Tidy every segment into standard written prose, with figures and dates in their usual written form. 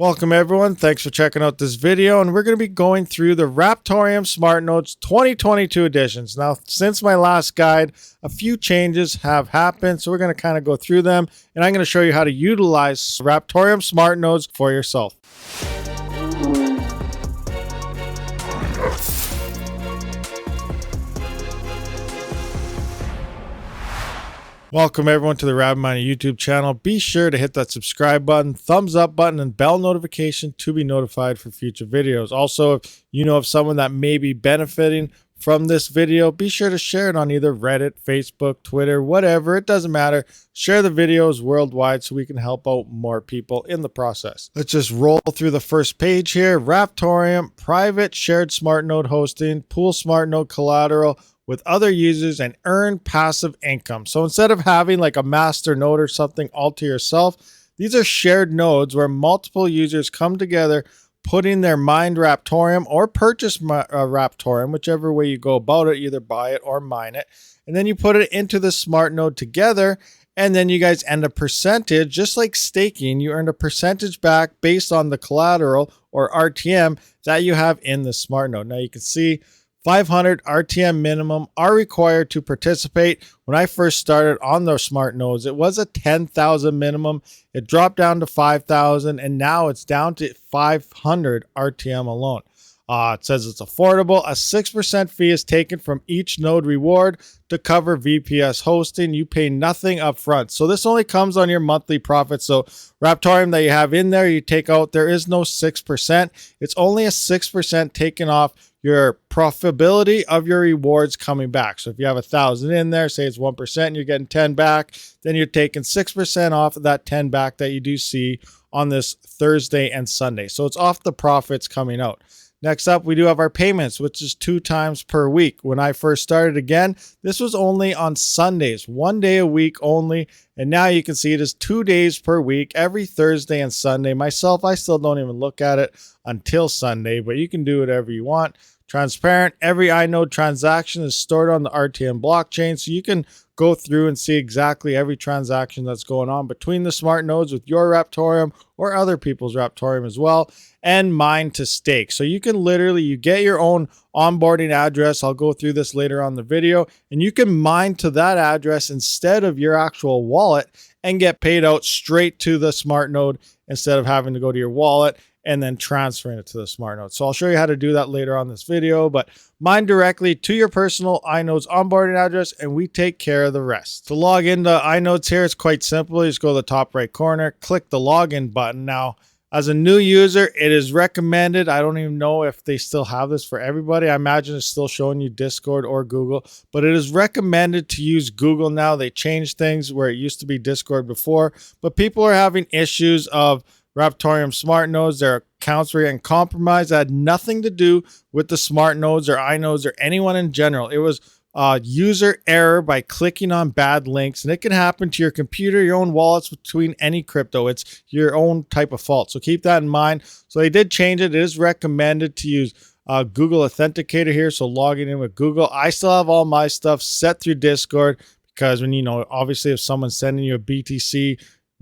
Welcome everyone, thanks for checking out this video, and we're going to be going through the Raptoreum Smartnodes 2022 editions. Now, since my last guide, a few changes have happened, so we're going to kind of go through them, and I'm going to show you how to utilize Raptoreum Smartnodes for yourself. Welcome everyone to the Rabid Mining YouTube channel. Be sure to hit that subscribe button, thumbs up button, and bell notification to be notified for future videos. Also, if you know of someone that may be benefiting from this video, be sure to share it on either Reddit, Facebook, Twitter, whatever. It doesn't matter. Share the videos worldwide so we can help out more people in the process. Let's just roll through the first page here. Raptoreum, private shared smart node hosting, pool smart node collateral with other users and earn passive income. So instead of having like a master node or something all to yourself, these are shared nodes where multiple users come together, putting their mined Raptoreum or purchase Raptoreum, whichever way you go about it, either buy it or mine it. And then you put it into the smart node together, and then you guys earn a percentage, just like staking. You earn a percentage back based on the collateral or RTM that you have in the smart node. Now you can see 500 RTM minimum are required to participate. When I first started on those smart nodes, it was a 10,000 minimum. It dropped down to 5,000, and now it's down to 500 RTM alone. It says it's affordable. A 6% fee is taken from each node reward to cover VPS hosting. You pay nothing up front. So this only comes on your monthly profit. So Raptoreum that you have in there, you take out, there is no 6%. It's only a 6% taken off your profitability of your rewards coming back. So if you have 1,000 in there, say it's 1%, and you're getting 10 back, then you're taking 6% off of that 10 back that you do see on this Thursday and Sunday. So it's off the profits coming out. Next up, we do have our payments, which is 2 times per week. When I first started again, this was only on Sundays, 1 day a week only. And now you can see it is 2 days per week, every Thursday and Sunday. Myself, I still don't even look at it until Sunday, but you can do whatever you want. Transparent, every inode transaction is stored on the RTM blockchain, so you can go through and see exactly every transaction that's going on between the smart nodes with your Raptoreum or other people's Raptoreum as well, and mine to stake. So you can literally, you get your own onboarding address. I'll go through this later on the video, and you can mine to that address instead of your actual wallet and get paid out straight to the smart node instead of having to go to your wallet and then transferring it to the smart node. So I'll show you how to do that later on this video, but mine directly to your personal iNodes onboarding address, and we take care of the rest. To log into iNodes here, it's quite simple. You just go to the top right corner, click the login button. Now, as a new user, it is recommended. I don't even know if they still have this for everybody. I imagine it's still showing you Discord or Google, but it is recommended to use Google now. They changed things where it used to be Discord before, but people are having issues of Raptoreum smart nodes. Their accounts were getting compromised. That had nothing to do with the smart nodes or iNodes or anyone in general. It was user error by clicking on bad links, and it can happen to your computer, your own wallets, between any crypto. It's your own type of fault, so keep that in mind. So they did change it. It is recommended to use Google Authenticator here, so logging in with Google. I still have all my stuff set through Discord, because when, you know, obviously if someone's sending you a BTC,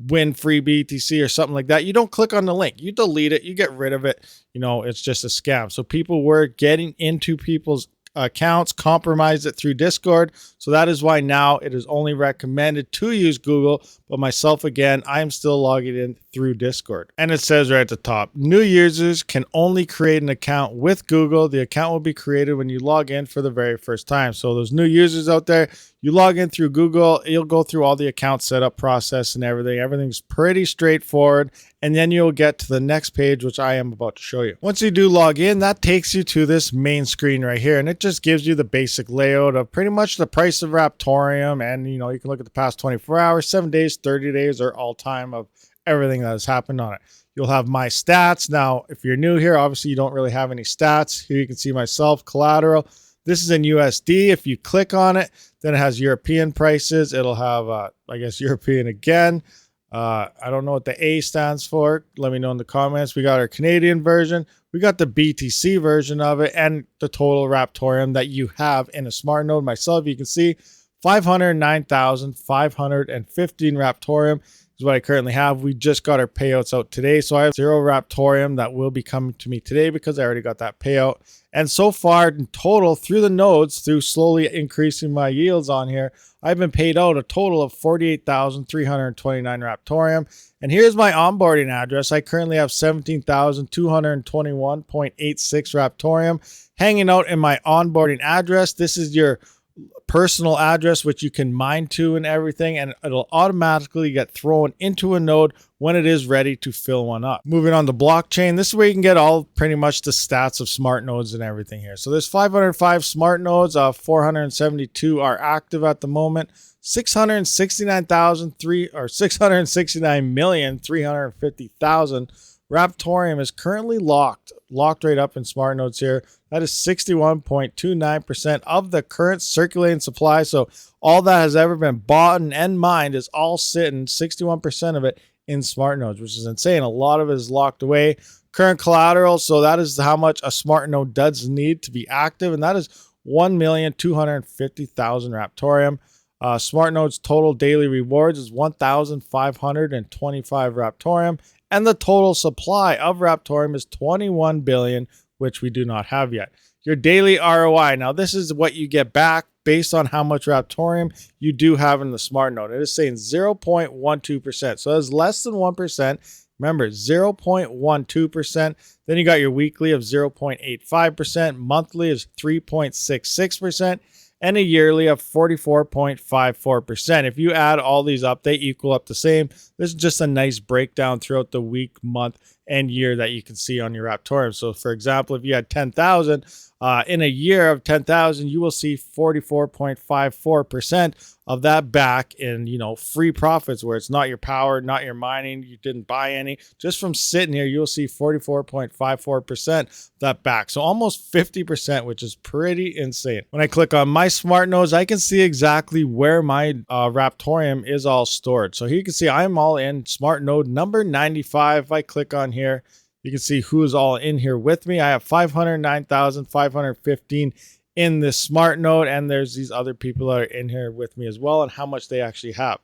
win free BTC or something like that, you don't click on the link, you delete it, you get rid of it. You know, it's just a scam. So people were getting into people's accounts, compromised it through Discord. So that is why now it is only recommended to use Google. But myself, again, I am still logging in through Discord. And it says right at the top, new users can only create an account with Google. The account will be created when you log in for the very first time. So those new users out there, you log in through Google, you'll go through all the account setup process and everything. Everything's pretty straightforward. And then you'll get to the next page, which I am about to show you. Once you do log in, that takes you to this main screen right here. And it just gives you the basic layout of pretty much the price of Raptoreum. And, you know, you can look at the past 24 hours, 7 days, 30 days, or all time of everything that has happened on it. You'll have my stats. Now, if you're new here, obviously you don't really have any stats. Here you can see myself, collateral. This is in USD. If you click on it, then it has European prices. It'll have, I guess, European again. I don't know what the A stands for. Let me know in the comments. We got our Canadian version. We got the BTC version of it, and the total Raptoreum that you have in a smart node. Myself, you can see 509,515 Raptoreum. is what I currently have. We just got our payouts out today. So I have 0 Raptoreum that will be coming to me today because I already got that payout. And so far in total through the nodes, through slowly increasing my yields on here, I've been paid out a total of 48,329 Raptoreum. And here's my onboarding address. I currently have 17,221.86 Raptoreum hanging out in my onboarding address. This is your personal address, which you can mine to and everything, and it'll automatically get thrown into a node when it is ready to fill one up. Moving on to blockchain, this is where you can get all pretty much the stats of smart nodes and everything here. So there's 505 smart nodes, 472 are active at the moment. 669,350,000 Raptoreum is currently locked right up in smart nodes here. That is 61.29% of the current circulating supply. So all that has ever been bought and mined is all sitting, 61% of it, in smart nodes, which is insane. A lot of it is locked away. Current collateral, so that is how much a smart node does need to be active, and that is 1,250,000 Raptoreum. Smart nodes total daily rewards is 1,525 Raptoreum, and the total supply of Raptoreum is 21 billion, which we do not have yet. Your daily ROI. Now, this is what you get back based on how much Raptoreum you do have in the smart node. It is saying 0.12%. So that's less than 1%. Remember, 0.12%. Then you got your weekly of 0.85%. Monthly is 3.66%. And a yearly of 44.54%. If you add all these up, they equal up the same. This is just a nice breakdown throughout the week, month, and year that you can see on your Raptoreum. So for example, if you had 10,000, in a year of 10,000, you will see 44.54% of that back in, free profits, where it's not your power, not your mining, you didn't buy any. Just from sitting here, you'll see 44.54% of that back. So almost 50%, which is pretty insane. When I click on my smart nodes, I can see exactly where my Raptoreum is all stored. So here you can see I'm all in smart node number 95. If I click on here, you can see who's all in here with me. I have 509,515 in this smart node, and there's these other people that are in here with me as well, and how much they actually have.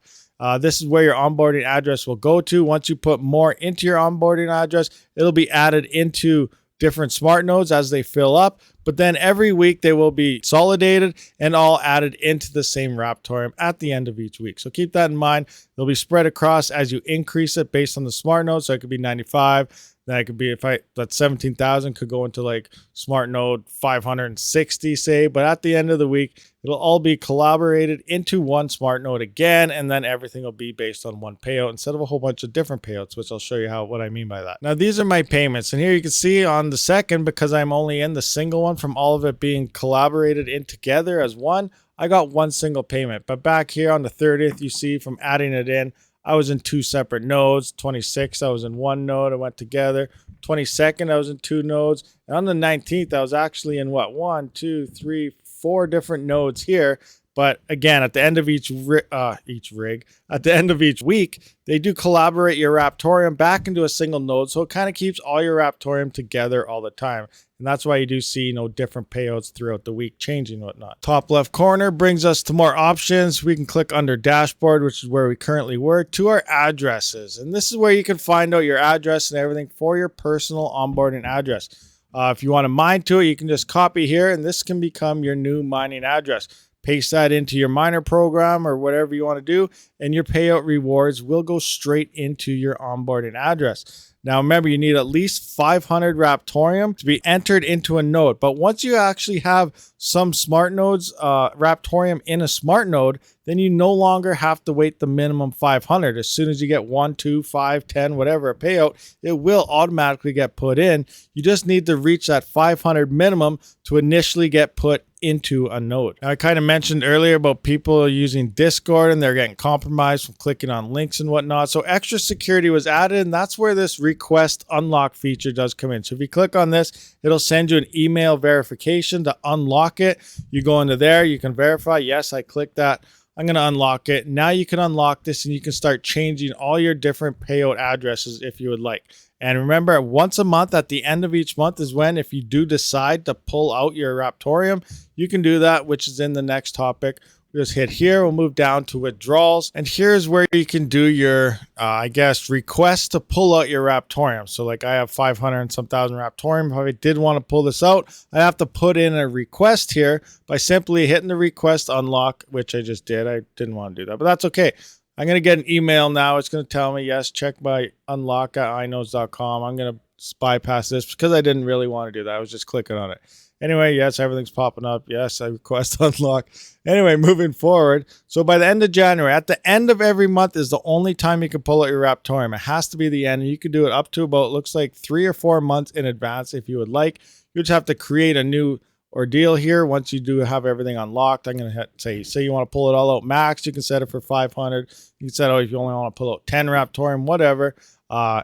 This is where your onboarding address will go to. Once you put more into your onboarding address, it'll be added into different smart nodes as they fill up, but then every week they will be consolidated and all added into the same Raptoreum at the end of each week. So keep that in mind. They'll be spread across as you increase it based on the smart node. So it could be 95. Then it could be, that 17,000 could go into like smart node 560, say, but at the end of the week, it'll all be collaborated into one smart node again, and then everything will be based on one payout instead of a whole bunch of different payouts, which I'll show you what I mean by that. Now, these are my payments, and here you can see on the second, because I'm only in the single one from all of it being collaborated in together as one, I got one single payment. But back here on the 30th, you see from adding it in, I was in 2 separate nodes. 26th, I was in 1 node. I went together. 22nd, I was in 2 nodes. And on the 19th, I was actually in 4 different nodes here. But again, at the end of each rig, at the end of each week, they do collaborate your Raptoreum back into a single node. So it kind of keeps all your Raptoreum together all the time. And that's why you do see different payouts throughout the week changing and whatnot. Top left corner brings us to more options. We can click under dashboard, which is where we currently were, to our addresses. And this is where you can find out your address and everything for your personal onboarding address. If you want to mine to it, you can just copy here, and this can become your new mining address. Paste that into your miner program or whatever you want to do, and your payout rewards will go straight into your onboarding address. Now, remember, you need at least 500 Raptoreum to be entered into a node. But once you actually have some smart nodes, Raptoreum in a smart node, then you no longer have to wait the minimum 500. As soon as you get 1, 2, 5, 10, whatever a payout, it will automatically get put in. You just need to reach that 500 minimum to initially get put into a node. Now, I kind of mentioned earlier about people using Discord and they're getting compromised from clicking on links and whatnot. So extra security was added, and that's where this request unlock feature does come in. So if you click on this, it'll send you an email verification to unlock it. You go into there, you can verify, yes, I clicked that. I'm going to unlock it. Now you can unlock this and you can start changing all your different payout addresses if you would like. And remember, once a month, at the end of each month is when, if you do decide to pull out your Raptoreum, you can do that, which is in the next topic, just hit here. We'll move down to withdrawals. And here's where you can do your, I guess, request to pull out your Raptoreum. So like I have 500 and some thousand Raptoreum. If I did want to pull this out, I have to put in a request here by simply hitting the request unlock, which I just did. I didn't want to do that, but that's okay. I'm going to get an email now. It's going to tell me, yes, check my unlock at inodes.com. I'm going to bypass this because I didn't really want to do that. I was just clicking on it. Anyway, yes, everything's popping up. Yes, I request unlock. Anyway, moving forward. So by the end of January, at the end of every month is the only time you can pull out your Raptoreum. It has to be the end. You can do it up to about, looks like 3 or 4 months in advance if you would like. You just have to create a new ordeal here. Once you do have everything unlocked, I'm going to say you want to pull it all out max, you can set it for 500. You can set it if you only want to pull out 10 Raptoreum, whatever.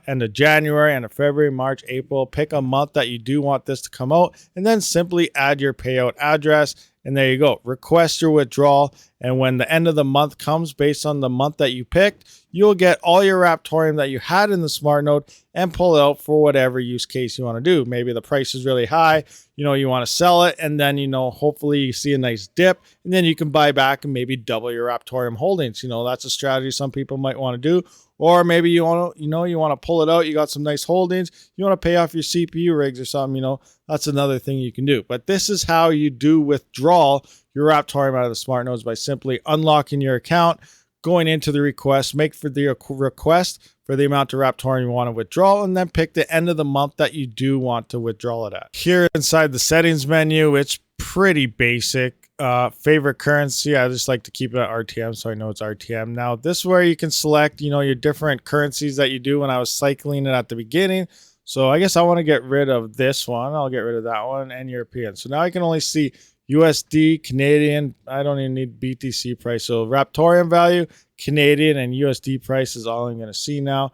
End of January, end of February, March, April, pick a month that you do want this to come out, and then simply add your payout address. And there you go. Request your withdrawal. And when the end of the month comes, based on the month that you picked, you'll get all your Raptoreum that you had in the smart node and pull it out for whatever use case you want to do. Maybe the price is really high, you want to sell it, and then, hopefully you see a nice dip, and then you can buy back and maybe double your Raptoreum holdings. That's a strategy some people might want to do. Or maybe you want to pull it out. You got some nice holdings. You want to pay off your CPU rigs or something, that's another thing you can do. But this is how you do withdrawal your Raptoreum out of the smart nodes, by simply unlocking your account, going into the request, make for the request for the amount of Raptoreum you want to withdraw, and then pick the end of the month that you do want to withdraw it at. Here inside the settings menu, it's pretty basic. Favorite currency, I just like to keep it at RTM, so I know it's RTM. Now this is where you can select your different currencies that you do. When I was cycling it at the beginning, so I guess I want to get rid of this one. I'll get rid of that one, and European. So now I can only see USD, Canadian. I don't even need BTC price. So Raptoreum value, Canadian, and USD price is all I'm going to see now.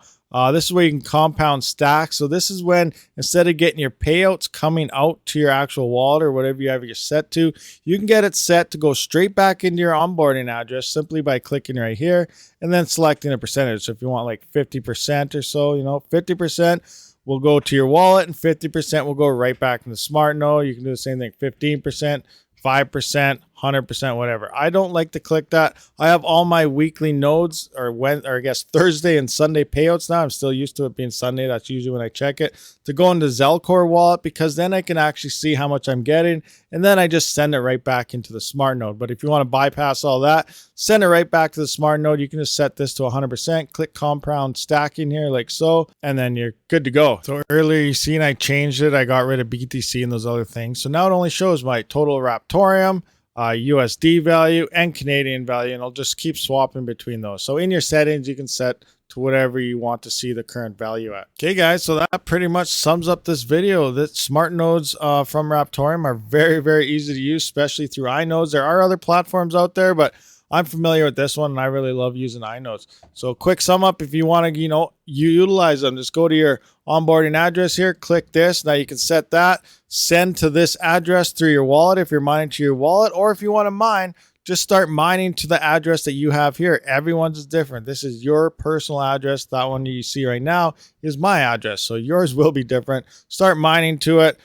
This is where you can compound stack. So this is when, instead of getting your payouts coming out to your actual wallet or whatever you have it set to, you can get it set to go straight back into your onboarding address simply by clicking right here and then selecting a percentage. So if you want like 50% or so, 50% will go to your wallet and 50% will go right back in the smart node. You can do the same thing, 15%, 5%, 100%, whatever. I don't like to click that. I have all my weekly nodes, or I guess Thursday and Sunday payouts now. I'm still used to it being Sunday. That's usually when I check it, to go into Zelcore wallet, because then I can actually see how much I'm getting, and then I just send it right back into the smart node. But if you want to bypass all that, send it right back to the smart node, you can just set this to 100%, click compound stacking here like so, and then you're good to go. So earlier you seen I changed it. I got rid of BTC and those other things. So now it only shows my total Raptoreum, USD value, and Canadian value, and I'll just keep swapping between those. So in your settings, you can set to whatever you want to see the current value at. Okay guys, so that pretty much sums up this video. The smart nodes from Raptoreum are very, very easy to use, especially through iNodes. There are other platforms out there, but I'm familiar with this one and I really love using iNodes. So quick sum up, if you want to, you utilize them, just go to your onboarding address here, click this. Now you can set that, send to this address through your wallet if you're mining to your wallet, or if you want to mine, just start mining to the address that you have here. Everyone's is different. This is your personal address. That one you see right now is my address. So yours will be different. Start mining to it.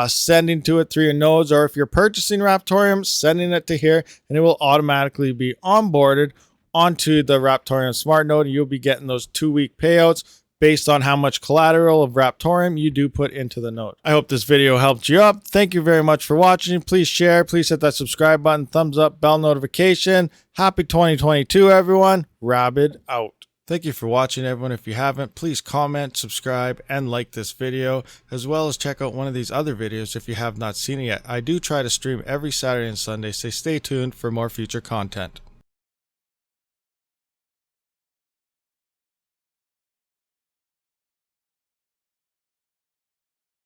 Sending to it through your nodes, or if you're purchasing Raptoreum, sending it to here, and it will automatically be onboarded onto the Raptoreum Smart Node. You'll be getting those 2-week payouts based on how much collateral of Raptoreum you do put into the node. I hope this video helped you up. Thank you very much for watching. Please share, please hit that subscribe button, thumbs up, bell notification. Happy 2022, everyone. Rabid out. Thank you for watching, everyone. If you haven't, please comment, subscribe, and like this video, as well as check out one of these other videos if you have not seen it yet. I do try to stream every Saturday and Sunday, so stay tuned for more future content.